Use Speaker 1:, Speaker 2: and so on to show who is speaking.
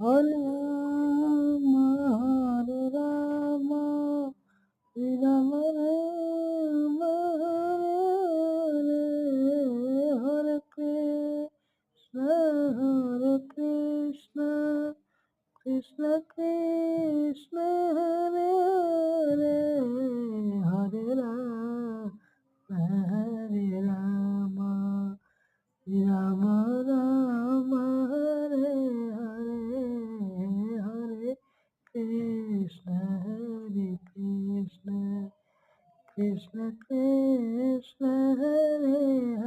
Speaker 1: Hare Rama, Hare Rama, Rama Rama, Hare Krishna, Hare Krishna, Krishna Krishna, Hare Hare, Hare Rama, Hare Rama, Rama Rama, Hare Hare, Hare Krishna, Hare Krishna, Krishna Krishna, Hare